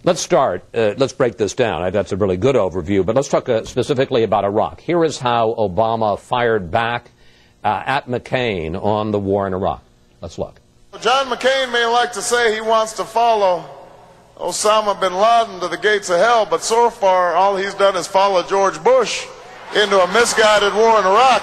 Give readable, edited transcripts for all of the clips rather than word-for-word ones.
Let's break this down. That's a really good overview, but let's talk specifically about Iraq. Here is how Obama fired back at McCain on the war in Iraq. Let's look. John McCain may like to say he wants to follow Osama bin Laden to the gates of hell, but so far all he's done is follow George Bush into a misguided war in Iraq.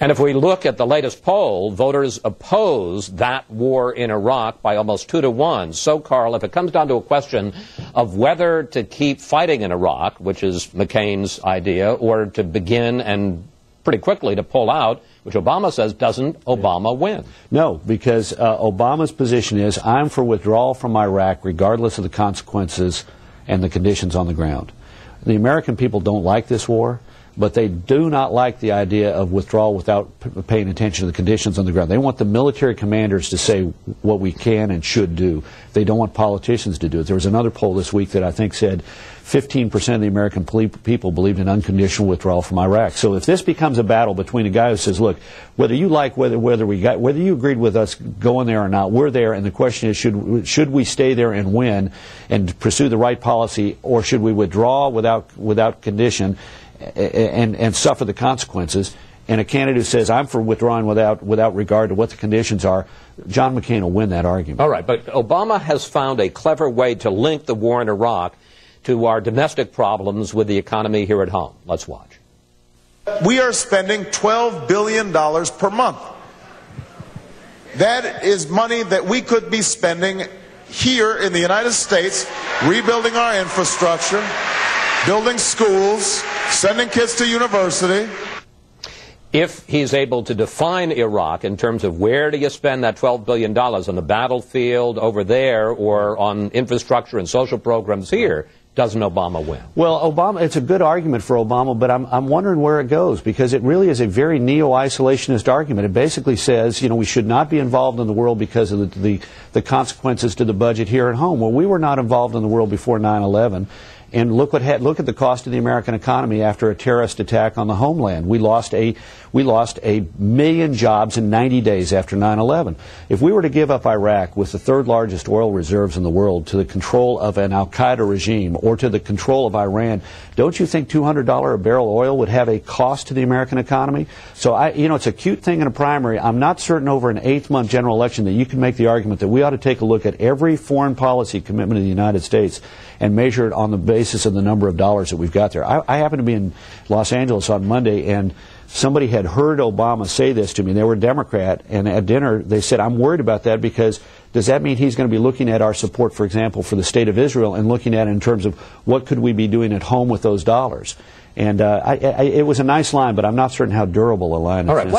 And if we look at the latest poll, voters oppose that war in Iraq by almost 2-1. So, Karl, if it comes down to a question of whether to keep fighting in Iraq, which is McCain's idea, or to begin and pretty quickly to pull out, which Obama says, doesn't Obama win? No, because Obama's position is, I'm for withdrawal from Iraq regardless of the consequences and the conditions on the ground. The American people don't like this war, but they do not like the idea of withdrawal without paying attention to the conditions on the ground. They want the military commanders to say what we can and should do. They don't want politicians to do it. There was another poll this week that I think said 15% of the American people believed in unconditional withdrawal from Iraq. So if this becomes a battle between a guy who says, look, whether you like whether you agreed with us going there or not, we're there, and the question is, should we stay there and win and pursue the right policy, or should we withdraw without condition and suffer the consequences? And a candidate who says, I'm for withdrawing without regard to what the conditions are, John McCain will win that argument. All right, but Obama has found a clever way to link the war in Iraq to our domestic problems with the economy here at home. Let's watch. We are spending $12 billion per month. That is money that we could be spending here in the United States, rebuilding our infrastructure, building schools, sending kids to university. If he's able to define Iraq in terms of where do you spend that $12 billion, on the battlefield over there or on infrastructure and social programs here, doesn't Obama win? Well, it's a good argument for Obama, but I'm wondering where it goes, because it really is a very neo-isolationist argument. It basically says, we should not be involved in the world because of the consequences to the budget here at home. Well, we were not involved in the world before 9/11. And look at the cost of the American economy after a terrorist attack on the homeland. We lost a million jobs in 90 days after 9/11. If we were to give up Iraq with the third largest oil reserves in the world to the control of an al-Qaeda regime or to the control of Iran, don't you think $200 a barrel oil would have a cost to the American economy? So it's a cute thing in a primary. I'm not certain over an 8-month general election that you can make the argument that we ought to take a look at every foreign policy commitment of the United States and measure it on the basis of the number of dollars that we've got there. I happened to be in Los Angeles on Monday, and somebody had heard Obama say this to me. They were a Democrat, and at dinner they said, I'm worried about that, because does that mean he's going to be looking at our support, for example, for the state of Israel, and looking at it in terms of what could we be doing at home with those dollars? And it was a nice line, but I'm not certain how durable a line it is.